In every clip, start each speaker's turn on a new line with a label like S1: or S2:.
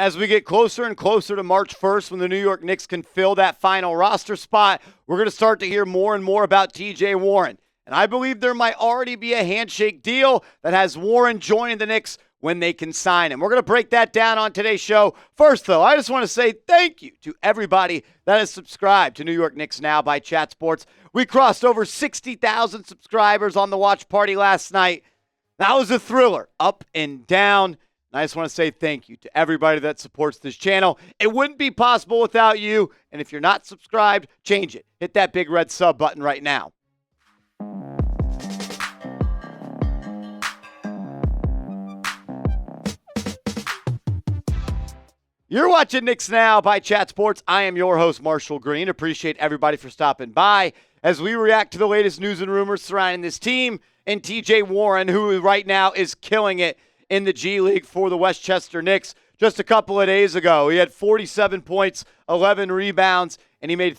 S1: As we get closer and closer to March 1st, when the New York Knicks can fill that final roster spot, we're going to start to hear more and more about TJ Warren. And I believe there might already be a handshake deal that has Warren joining the Knicks when they can sign him. We're going to break that down on today's show. First, though, I just want to say thank you to everybody that has subscribed to New York Knicks Now by Chat Sports. We crossed over 60,000 subscribers on the watch party last night. That was a thriller, up and down. And I just want to say thank you to everybody that supports this channel. It wouldn't be possible without you. And if you're not subscribed, change it. Hit that big red sub button right now. You're watching Knicks Now by Chat Sports. I am your host, Marshall Green. Appreciate everybody for stopping by as we react to the latest news and rumors surrounding this team and TJ Warren, who right now is killing it in the G League for the Westchester Knicks. Just a couple of days ago, he had 47 points, 11 rebounds, and he made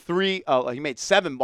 S1: seven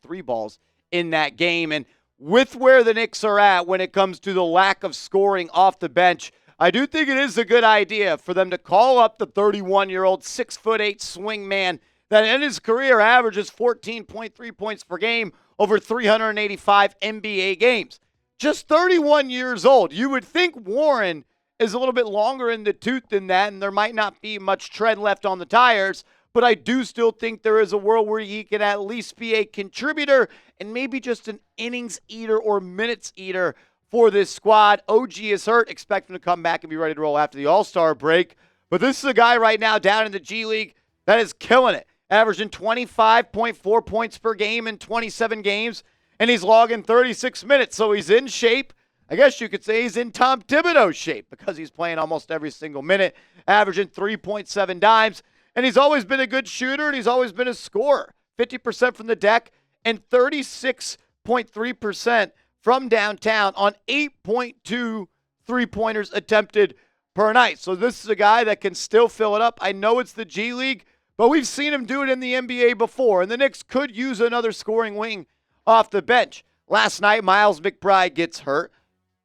S1: three balls in that game. And with where the Knicks are at when it comes to the lack of scoring off the bench, I do think it is a good idea for them to call up the 31-year-old 6'8" swing man that in his career averages 14.3 points per game over 385 NBA games. Just 31 years old. You would think Warren is a little bit longer in the tooth than that, and there might not be much tread left on the tires, but I do still think there is a world where he can at least be a contributor and maybe just an innings eater or minutes eater for this squad. OG is hurt. Expect him to come back and be ready to roll after the All-Star break. But this is a guy right now down in the G League that is killing it, averaging 25.4 points per game in 27 games, and he's logging 36 minutes. So he's in shape. I guess you could say he's in Tom Thibodeau shape because he's playing almost every single minute, averaging 3.7 dimes. And he's always been a good shooter, and he's always been a scorer. 50% from the deck and 36.3% from downtown on 8.2 three-pointers attempted per night. So this is a guy that can still fill it up. I know it's the G League, but we've seen him do it in the NBA before, and the Knicks could use another scoring wing off the bench. Last night, Miles McBride gets hurt,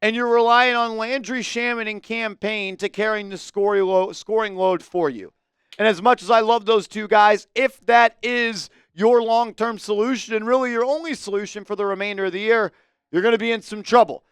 S1: and you're relying on Landry Shamet and Cam Payne to carrying the scoring load for you. And as much as I love those two guys, if that is your long-term solution and really your only solution for the remainder of the year, you're going to be in some trouble.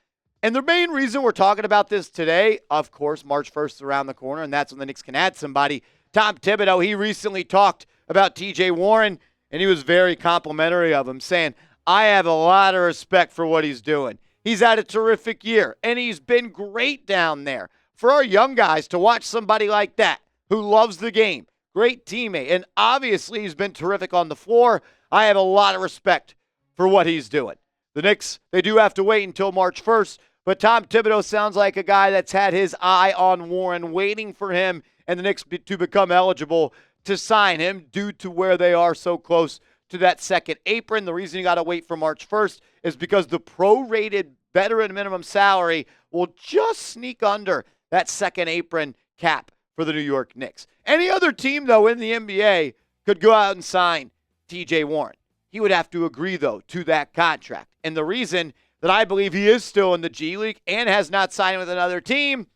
S1: And the main reason we're talking about this today, of course, March 1st is around the corner, and that's when the Knicks can add somebody. Tom Thibodeau, he recently talked about TJ Warren, and he was very complimentary of him, saying, I have a lot of respect for what he's doing. He's had a terrific year, and he's been great down there. For our young guys to watch somebody like that who loves the game, great teammate, and obviously he's been terrific on the floor, I have a lot of respect for what he's doing. The Knicks, they do have to wait until March 1st, but Tom Thibodeau sounds like a guy that's had his eye on Warren, waiting for him and the Knicks to become eligible to sign him due to where they are so close to that second apron. The reason you got to wait for March 1st is because the prorated veteran minimum salary will just sneak under that second apron cap for the New York Knicks. Any other team, though, in the NBA could go out and sign TJ Warren. He would have to agree, though, to that contract. And the reason that I believe he is still in the G League and has not signed with another team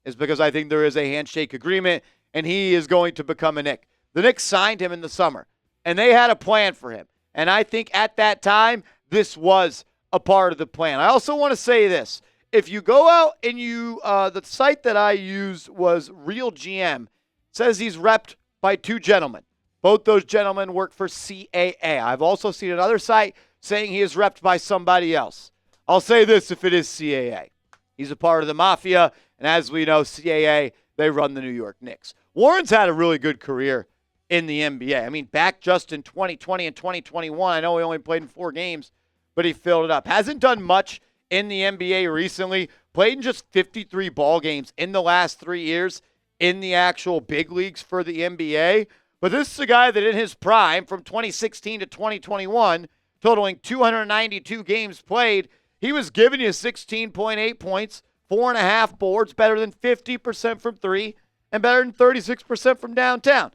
S1: is because I think there is a handshake agreement, and he is going to become a Knick. The Knicks signed him in the summer, and they had a plan for him. And I think at that time, this was a part of the plan. I also want to say this. If you go out and the site that I used was Real GM, says he's repped by two gentlemen. Both those gentlemen work for CAA. I've also seen another site saying he is repped by somebody else. I'll say this if it is CAA. He's a part of the Mafia, and as we know, CAA, they run the New York Knicks. Warren's had a really good career in the NBA. I mean, back just in 2020 and 2021, I know he only played in 4 games, but he filled it up. Hasn't done much in the NBA recently. Played in just 53 ball games in the last 3 years in the actual big leagues for the NBA. But this is a guy that in his prime, from 2016 to 2021, totaling 292 games played, he was giving you 16.8 points, 4.5 boards, better than 50% from 3, and better than 36% from downtown.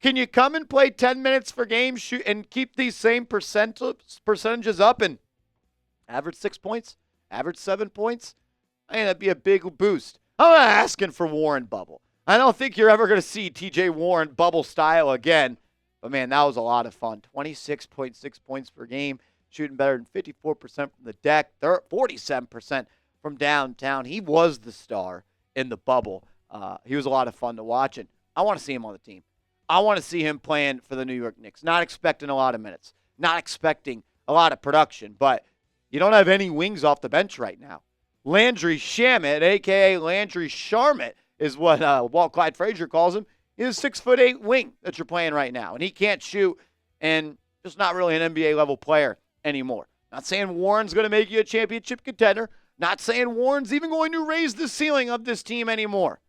S1: Can you come and play 10 minutes per game and keep these same percentages up and average 6 points, average 7 points? I mean, that'd be a big boost. I'm not asking for Warren bubble. I don't think you're ever going to see TJ Warren bubble style again. But, man, that was a lot of fun. 26.6 points per game, shooting better than 54% from the deck, 47% from downtown. He was the star in the bubble. He was a lot of fun to watch, and I want to see him on the team. I want to see him playing for the New York Knicks. Not expecting a lot of minutes, not expecting a lot of production, but you don't have any wings off the bench right now. Landry Shamet, a.k.a. Landry Sharmet, is what Walt Clyde Frazier calls him. He's a 6'8" wing that you're playing right now, and he can't shoot and just not really an NBA-level player anymore. Not saying Warren's going to make you a championship contender. Not saying Warren's even going to raise the ceiling of this team anymore.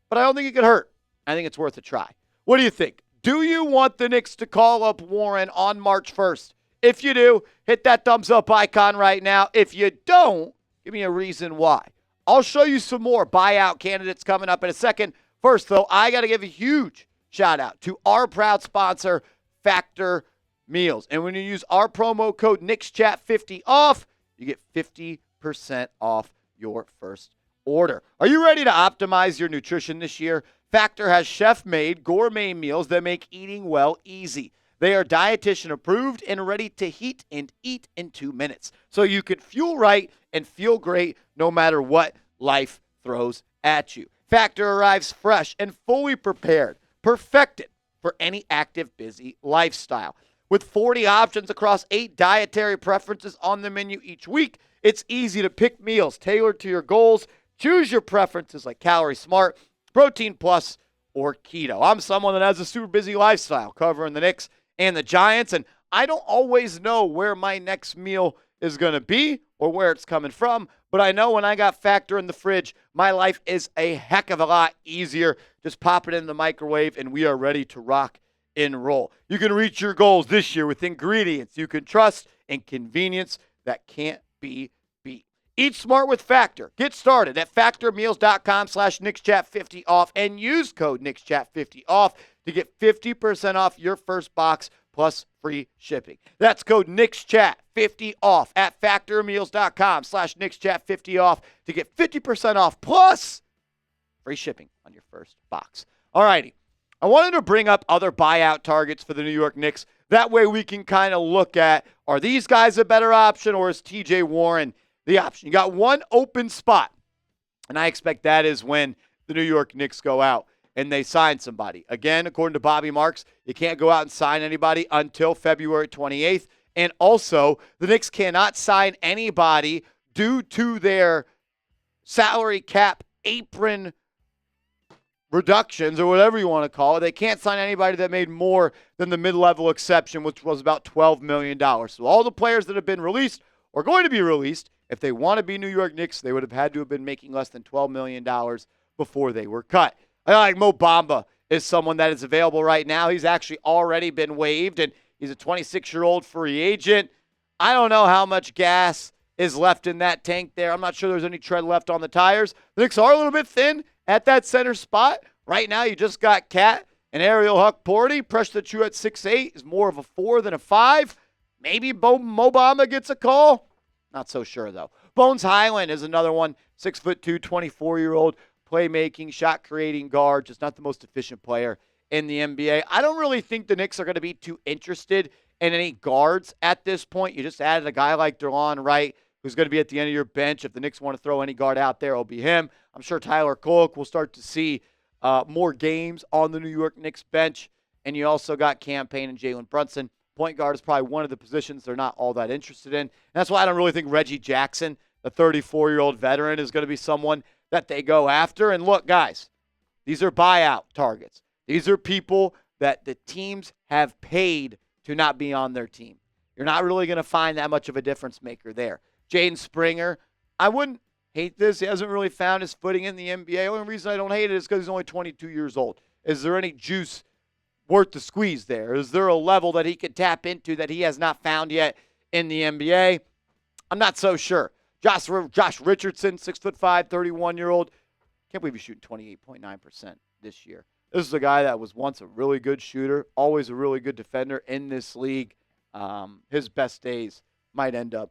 S1: But I don't think it could hurt. I think it's worth a try. What do you think? Do you want the Knicks to call up Warren on March 1st? If you do, hit that thumbs up icon right now. If you don't, give me a reason why. I'll show you some more buyout candidates coming up in a second. First, though, I got to give a huge shout out to our proud sponsor, Factor Meals. And when you use our promo code KnicksChat50 off, you get 50% off your first order. Are you ready to optimize your nutrition this year? Factor has chef-made gourmet meals that make eating well easy. They are dietitian approved and ready to heat and eat in 2 minutes. So you can fuel right and feel great no matter what life throws at you. Factor arrives fresh and fully prepared, perfected for any active, busy lifestyle. With 40 options across 8 dietary preferences on the menu each week, it's easy to pick meals tailored to your goals. Choose your preferences like Calorie Smart, Protein Plus, or Keto. I'm someone that has a super busy lifestyle covering the Knicks and the Giants, and I don't always know where my next meal is going to be or where it's coming from, but I know when I got Factor in the fridge, my life is a heck of a lot easier. Just pop it in the microwave, and we are ready to rock and roll. You can reach your goals this year with ingredients you can trust and convenience that can't be beat. Eat smart with Factor. Get started at factormeals.com/KnicksChat50 off and use code KnicksChat50 off to get 50% off your first box plus free shipping. That's code KnicksChat50 off at factormeals.com/KnicksChat50 off to get 50% off plus free shipping on your first box. All righty. I wanted to bring up other buyout targets for the New York Knicks. That way we can kind of look at, are these guys a better option or is TJ Warren the option? You got one open spot, and I expect that is when the New York Knicks go out and they sign somebody. Again, according to Bobby Marks, you can't go out and sign anybody until February 28th. And also, the Knicks cannot sign anybody due to their salary cap apron reductions or whatever you want to call it. They can't sign anybody that made more than the mid-level exception, which was about $12 million. So all the players that have been released or going to be released, if they want to be New York Knicks, they would have had to have been making less than $12 million before they were cut. I like Mo Bamba is someone that is available right now. He's actually already been waived, and he's a 26-year-old free agent. I don't know how much gas is left in that tank there. I'm not sure there's any tread left on the tires. The Knicks are a little bit thin at that center spot. Right now, you just got Cat and Ariel Huck-Porty. Preston Chu at 6'8" is more of a 4 than a 5. Maybe Mo Bamba gets a call. Not so sure, though. Bones Highland is another one, 6'2", 24-year-old, playmaking, shot-creating guard, just not the most efficient player in the NBA. I don't really think the Knicks are going to be too interested in any guards at this point. You just added a guy like Delon Wright, who's going to be at the end of your bench. If the Knicks want to throw any guard out there, it'll be him. I'm sure Tyler Kolk will start to see more games on the New York Knicks bench. And you also got Cam Payne and Jalen Brunson. Point guard is probably one of the positions they're not all that interested in. And that's why I don't really think Reggie Jackson, the 34-year-old veteran, is going to be someone that they go after. And look, guys, these are buyout targets. These are people that the teams have paid to not be on their team. You're not really going to find that much of a difference maker there. Jaden Springer, I wouldn't hate this. He hasn't really found his footing in the NBA. The only reason I don't hate it is because he's only 22 years old. Is there any juice worth the squeeze there? Is there a level that he could tap into that he has not found yet in the NBA? I'm not so sure. Josh Richardson, 6'5", 31-year-old. Can't believe he's shooting 28.9% this year. This is a guy that was once a really good shooter, always a really good defender in this league. His best days might end up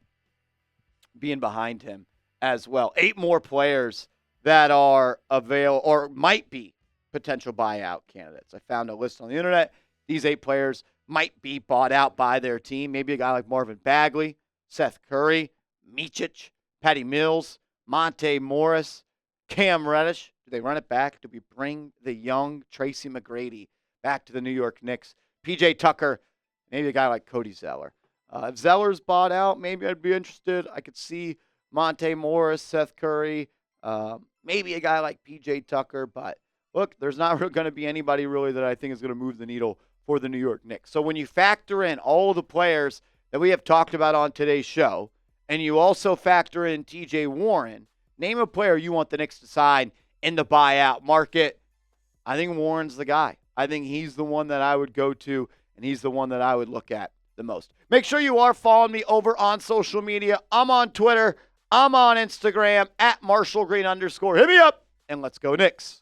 S1: being behind him as well. 8 more players that are available or might be potential buyout candidates. I found a list on the internet. These 8 players might be bought out by their team. Maybe a guy like Marvin Bagley, Seth Curry, Micic, Patty Mills, Monte Morris, Cam Reddish. Do they run it back? Do we bring the young Tracy McGrady back to the New York Knicks? PJ Tucker, maybe a guy like Cody Zeller. If Zeller's bought out, maybe I'd be interested. I could see Monte Morris, Seth Curry, maybe a guy like PJ Tucker. But look, there's not going to be anybody really that I think is going to move the needle for the New York Knicks. So when you factor in all of the players that we have talked about on today's show, and you also factor in TJ Warren, name a player you want the Knicks to sign in the buyout market. I think Warren's the guy. I think he's the one that I would go to, and he's the one that I would look at the most. Make sure you are following me over on social media. I'm on Twitter. I'm on Instagram @MarshallGreen_. Hit me up, and let's go Knicks.